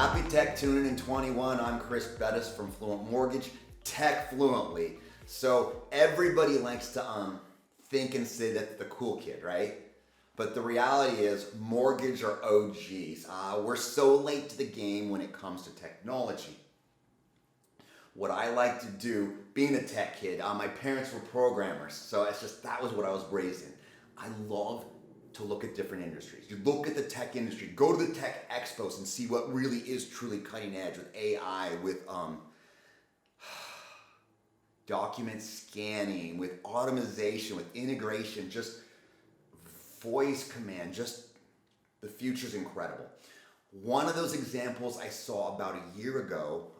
Happy Tech Tuning in 21. I'm Chris Bettis from Fluent Mortgage, Tech Fluently. So everybody likes to think and say that's the cool kid, right? But the reality is mortgage are OGs. We're so late to the game when it comes to technology. What I like to do, being a tech kid, my parents were programmers, so it's just that was what I was raised in. I love to look at different industries. You look at the tech industry, go to the tech expos and see what really is truly cutting edge with AI, with document scanning, with automation, with integration, just voice command, just the future's incredible. One of those examples I saw about a year ago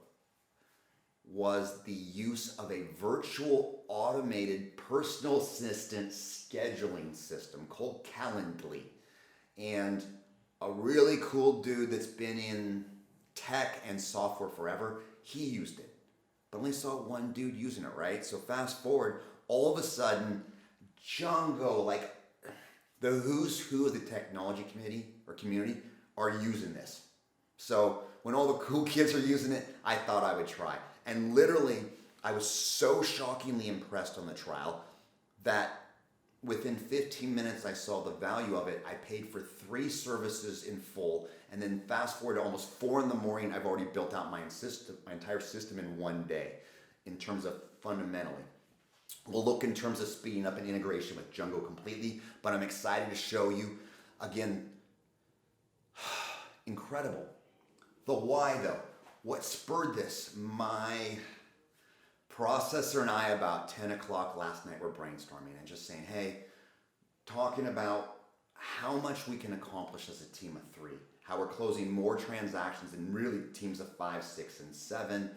was the use of a virtual automated personal assistant scheduling system called Calendly. And a really cool dude that's been in tech and software forever, he used it. But only saw one dude using it, right? So fast forward, all of a sudden, Django, like the who's who of the technology community are using this. So when all the cool kids are using it, I thought I would try. And literally, I was so shockingly impressed on the trial that within 15 minutes I saw the value of it. I paid for 3 services in full, and then fast forward to almost 4 in the morning, I've already built out my entire system in one day in terms of fundamentally. We'll look in terms of speeding up and integration with Django completely, but I'm excited to show you, again, incredible. The why though. What spurred this? My processor and I about 10 o'clock last night were brainstorming and just saying, hey, talking about how much we can accomplish as a team of 3, how we're closing more transactions than really teams of 5, 6, and 7,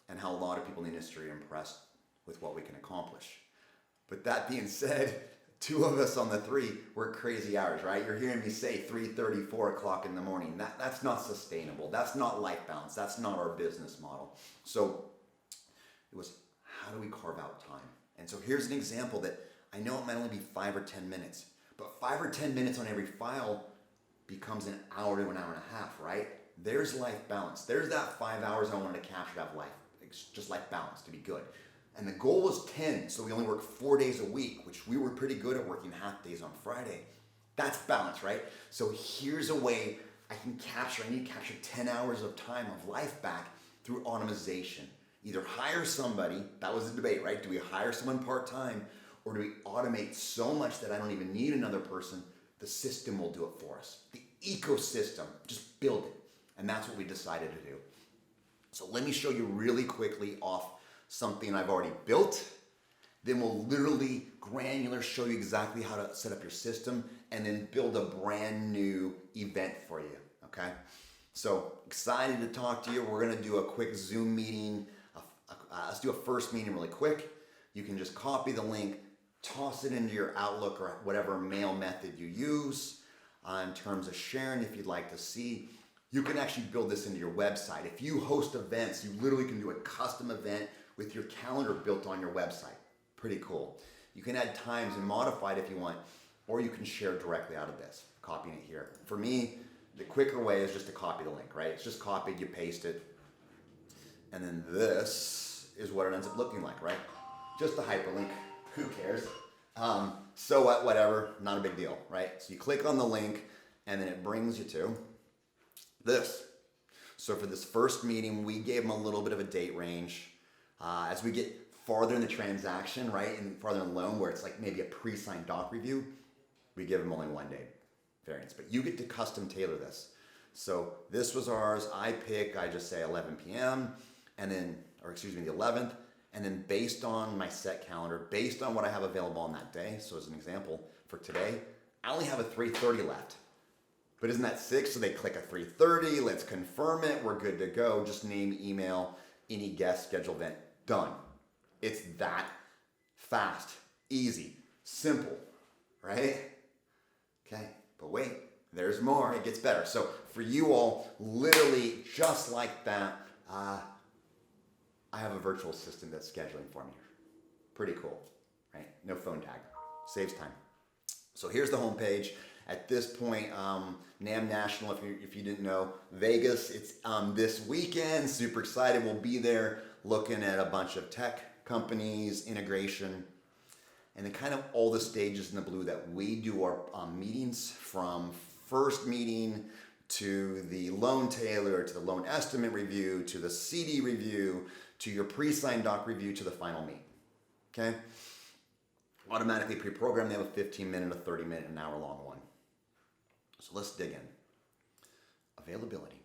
and how a lot of people in the industry are impressed with what we can accomplish. But that being said, 2 of us on the 3 work crazy hours, right? You're hearing me say 3:30, 4 o'clock in the morning. That's not sustainable. That's not life balance. That's not our business model. So it was, how do we carve out time? And so here's an example that I know it might only be 5 or 10 minutes, but 5 or 10 minutes on every file becomes an hour to an hour and a half, right? There's life balance. There's that 5 hours I wanted to capture to have life, just life balance to be good. And the goal was 10, so we only worked 4 days a week, which we were pretty good at working half days on Friday. That's balance, right? So here's a way I need to capture 10 hours of time of life back through automation. Either hire somebody, that was the debate, right? Do we hire someone part-time, or do we automate so much that I don't even need another person? The system will do it for us. The ecosystem, just build it. And that's what we decided to do. So let me show you really quickly off something I've already built. Then we'll literally granular show you exactly how to set up your system and then build a brand new event for you, okay? So excited to talk to you. We're gonna do a quick Zoom meeting. Let's do a first meeting really quick. You can just copy the link, toss it into your Outlook or whatever mail method you use in terms of sharing if you'd like to see. You can actually build this into your website. If you host events, you literally can do a custom event with your calendar built on your website. Pretty cool. You can add times and modify it if you want, or you can share directly out of this, copying it here. For me, the quicker way is just to copy the link, right? It's just copied, you paste it, and then this is what it ends up looking like, right? Just a hyperlink, who cares? So what, whatever, not a big deal, right? So you click on the link, and then it brings you to this. So for this first meeting, we gave them a little bit of a date range. As we get farther in the transaction, right, and farther in the loan where it's like maybe a pre-signed doc review, we give them only 1 day variance. But you get to custom tailor this. So this was ours. I just say 11 p.m. and then, or excuse me, the 11th. And then based on my set calendar, based on what I have available on that day, so as an example, for today, I only have a 3:30 left. But isn't that 6? So they click a 3:30, let's confirm it, we're good to go. Just name, email, any guest, schedule event, done. It's that fast, easy, simple, right? Okay, but wait, there's more, it gets better. So for you all, literally just like that, I have a virtual assistant that's scheduling for me. Pretty cool, right? No phone tag, saves time. So here's the home page. At this point, NAM National, if you didn't know, Vegas, it's this weekend. Super excited. We'll be there looking at a bunch of tech companies, integration, and then kind of all the stages in the blue that we do our meetings, from first meeting to the loan tailor, to the loan estimate review, to the CD review, to your pre-signed doc review, to the final meet. Okay? Automatically pre-programmed. They have a 15-minute, a 30-minute, an hour-long one. So let's dig in. Availability.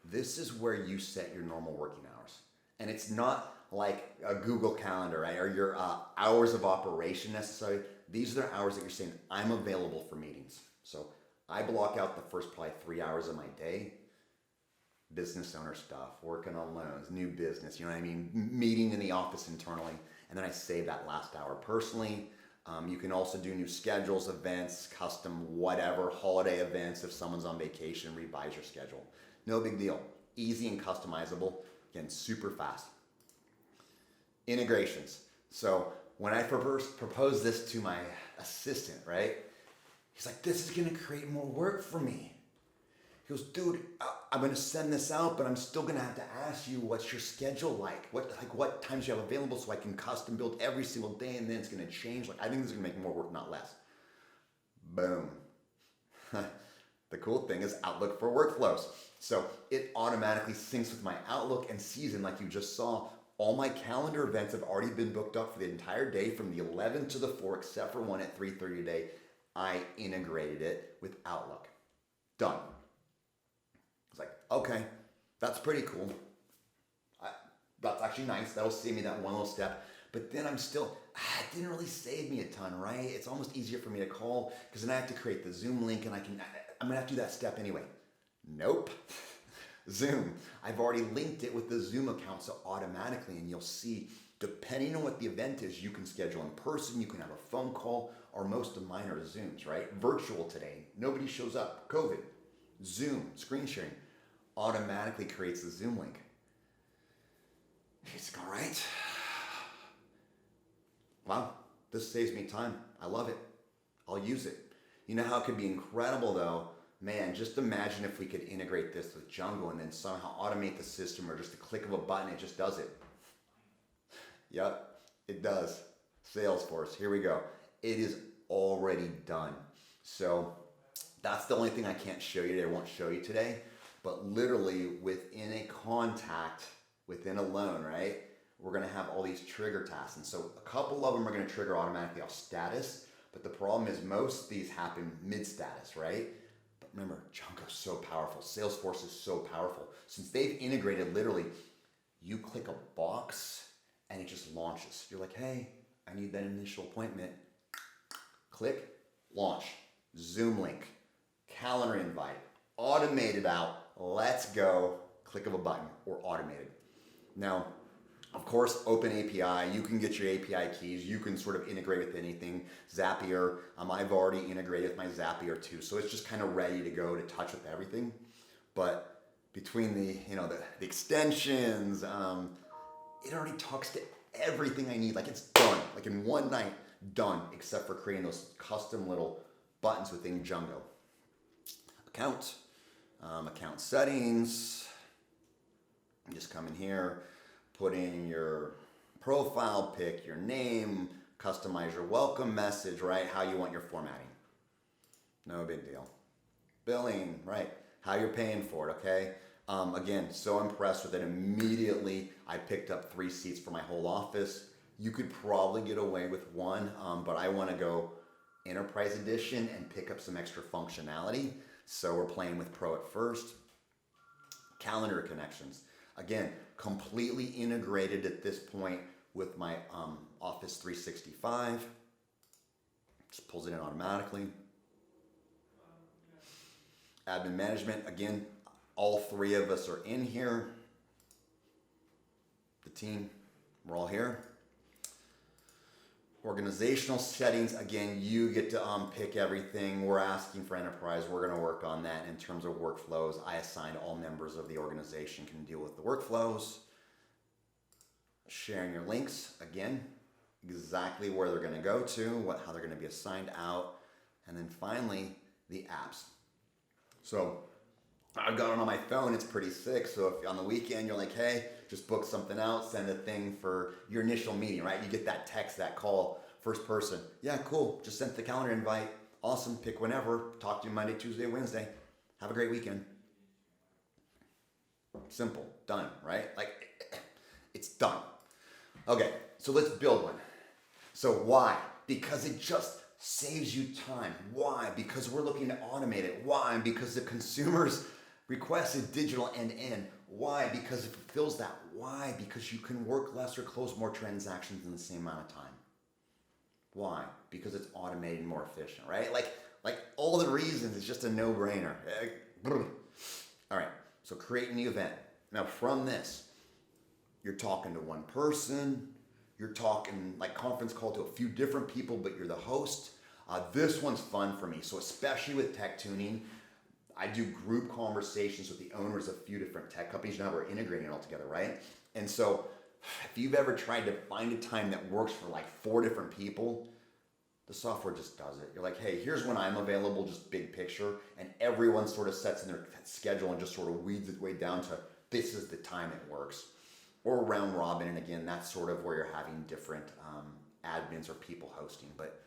This is where you set your normal working hours. And it's not like a Google Calendar, right? Or your hours of operation necessary. These are the hours that you're saying, I'm available for meetings. So I block out the first probably 3 hours of my day. Business owner stuff, working on loans, new business, you know what I mean? Meeting in the office internally. And then I save that last hour personally. You can also do new schedules, events, custom whatever, holiday events. If someone's on vacation, revise your schedule. No big deal. Easy and customizable. Again, super fast. Integrations. So when I first proposed this to my assistant, right? He's like, this is going to create more work for me. He goes, dude, I'm going to send this out, but I'm still going to have to ask you, what's your schedule like? What times you have available so I can custom build every single day, and then it's going to change. I think this is going to make more work, not less. Boom. The cool thing is Outlook for workflows. So it automatically syncs with my Outlook and sees, and like you just saw, all my calendar events have already been booked up for the entire day from the 11th to the 4th, except for one at 3:30 today. I integrated it with Outlook. Done. It's like, okay, that's pretty cool. That's actually nice. That'll save me that one little step. But then it didn't really save me a ton, right? It's almost easier for me to call because then I have to create the Zoom link and I'm going to have to do that step anyway. Nope. Zoom. I've already linked it with the Zoom account, so automatically, and you'll see, depending on what the event is, you can schedule in person, you can have a phone call, or most of mine are Zooms, right? Virtual today. Nobody shows up. COVID. Zoom. Screen sharing. Automatically creates the Zoom link. It's all right. Wow, this saves me time. I love it. I'll use it. You know how it could be incredible though? Man, just imagine if we could integrate this with Jungle and then somehow automate the system, or just a click of a button, it just does it. Yep, it does. Salesforce, here we go. It is already done. So that's the only thing I can't show you today, I won't show you today. But literally within a contact, within a loan, right? We're gonna have all these trigger tasks. And so a couple of them are gonna trigger automatically off status, but the problem is most of these happen mid-status, right? But remember, Jungo's so powerful. Salesforce is so powerful. Since they've integrated literally, you click a box and it just launches. You're like, hey, I need that initial appointment. Click, launch, Zoom link, calendar invite, automated out, let's go, click of a button, or automated. Now, of course, open API, you can get your API keys, you can sort of integrate with anything. Zapier, I've already integrated with my Zapier too, so it's just kind of ready to go to touch with everything. But between the extensions, it already talks to everything I need. Like it's done, like in one night, done, except for creating those custom little buttons within Jungo. Account settings. Just come in here, put in your profile pic, your name, customize your welcome message, right? How you want your formatting. No big deal. Billing, right? How you're paying for it, okay? Again, so impressed with it. Immediately, I picked up 3 seats for my whole office. You could probably get away with 1, but I want to go Enterprise Edition and pick up some extra functionality. So we're playing with Pro at first. Calendar connections. Again, completely integrated at this point with my Office 365. Just pulls it in automatically. Admin management, again, all 3 of us are in here. The team, we're all here. Organizational settings, again, you get to pick everything. We're asking for enterprise. We're going to work on that in terms of workflows. I assign all members of the organization can deal with the workflows. Sharing your links, again, exactly where they're going to go to, how they're going to be assigned out. And then finally, the apps. So I've got it on my phone. It's pretty sick. So if on the weekend you're like, hey, just book something out, send a thing for your initial meeting, right? You get that text, that call, first person. Yeah, cool. Just sent the calendar invite. Awesome. Pick whenever. Talk to you Monday, Tuesday, Wednesday. Have a great weekend. Simple. Done, right? Like, it's done. Okay, so let's build one. So why? Because it just saves you time. Why? Because we're looking to automate it. Why? Because the consumer's request is digital end-to-end. Why? Because it fulfills that. Why? Because you can work less or close more transactions in the same amount of time. Why? Because it's automated and more efficient, right? Like all the reasons, it's just a no-brainer. All right, so create a new event. Now from this, you're talking to one person, you're talking like conference call to a few different people, but you're the host. This one's fun for me. So especially with tech tuning, I do group conversations with the owners of a few different tech companies. Now we're integrating it all together, right? And so if you've ever tried to find a time that works for like 4 different people, the software just does it. You're like, hey, here's when I'm available, just big picture. And everyone sort of sets in their schedule and just sort of weeds its way down to this is the time it works. Or round robin, and again, that's sort of where you're having different admins or people hosting. But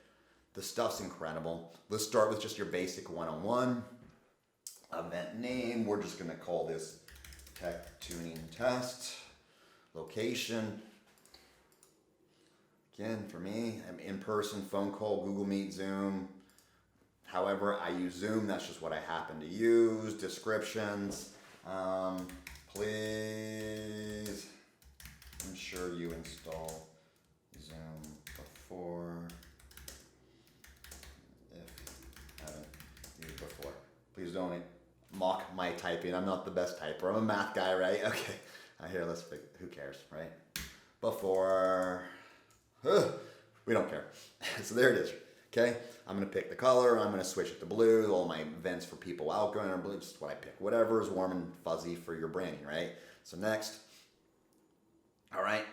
the stuff's incredible. Let's start with just your basic one-on-one. Event name, we're just gonna call this Tech Tuning Test. Location, again, for me, I'm in-person, phone call, Google Meet, Zoom. However, I use Zoom, that's just what I happen to use. Descriptions, please ensure you install Zoom before, if haven't used before. Please don't mock my typing. I'm not the best typer. I'm a math guy, right? Okay. Here, let's pick, who cares, right? Before, we don't care. So there it is, okay? I'm gonna pick the color, I'm gonna switch it to blue, all my events for people outgoing are blue, just what I pick. Whatever is warm and fuzzy for your branding, right? So next, all right,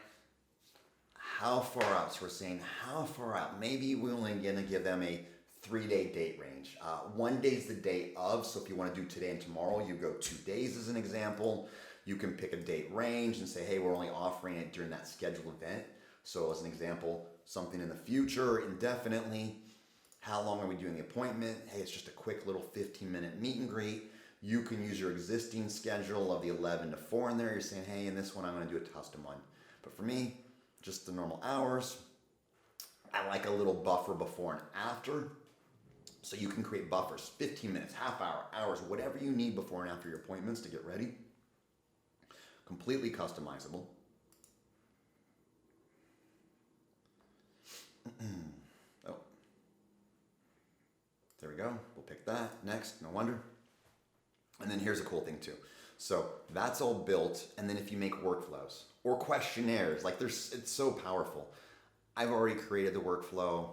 how far out? So we're saying how far out? Maybe we're only gonna give them a 3-day date range. 1 day's the day of, so if you wanna do today and tomorrow, you go 2 days as an example. You can pick a date range and say, hey, we're only offering it during that scheduled event. So as an example, something in the future, indefinitely. How long are we doing the appointment? Hey, it's just a quick little 15-minute meet and greet. You can use your existing schedule of the 11 to 4 in there. You're saying, hey, in this one, I'm gonna do a custom one. But for me, just the normal hours. I like a little buffer before and after. So you can create buffers, 15 minutes, half hour, hours, whatever you need before and after your appointments to get ready. Completely customizable. Oh, there we go. We'll pick that. Next, no wonder. And then here's a cool thing too. So that's all built. And then if you make workflows or questionnaires, like it's so powerful. I've already created the workflow.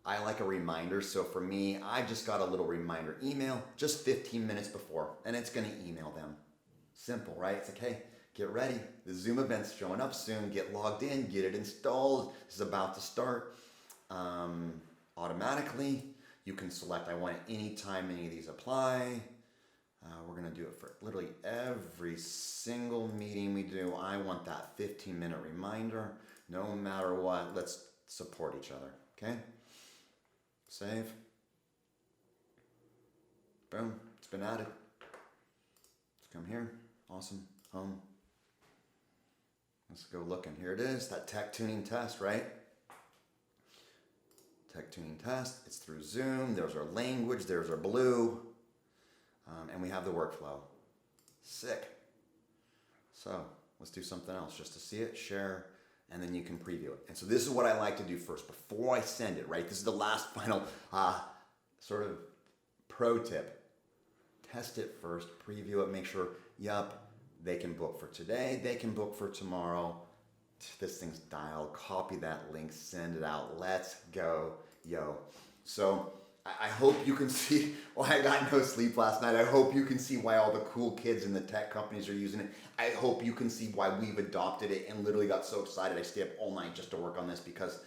I like a reminder. So for me, I just got a little reminder email just 15 minutes before, and it's going to email them. Simple, right? It's like, hey, get ready. The Zoom event's showing up soon. Get logged in, get it installed. This is about to start. Automatically, you can select, I want it anytime any of these apply. We're gonna do it for literally every single meeting we do. I want that 15-minute reminder. No matter what, let's support each other, okay? Save. Boom, it's been added. Let's come here. Awesome. Home. Let's go looking. Here it is, that tech tuning test, right? Tech tuning test. It's through Zoom. There's our language. There's our blue. And we have the workflow. Sick. So let's do something else just to see it, share, and then you can preview it. And so this is what I like to do first before I send it, right? This is the last final sort of pro tip. Test it first, preview it, make sure, yup, they can book for today, they can book for tomorrow. This thing's dialed, copy that link, send it out. Let's go, yo. So I hope you can see why I got no sleep last night. I hope you can see why all the cool kids in the tech companies are using it. I hope you can see why we've adopted it and literally got so excited. I stayed up all night just to work on this because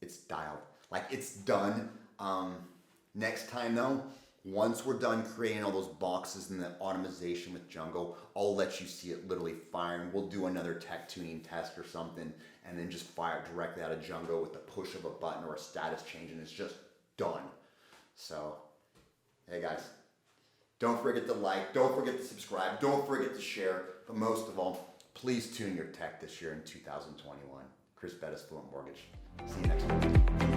it's dialed. Like, it's done. Next time though, once we're done creating all those boxes and the automation with Django, I'll let you see it literally firing. We'll do another tech tuning test or something and then just fire it directly out of Django with the push of a button or a status change, and it's just done. So, hey guys, don't forget to like, don't forget to subscribe, don't forget to share, but most of all, please tune your tech this year in 2021. Chris Bettis, Fluent Mortgage. See you next week.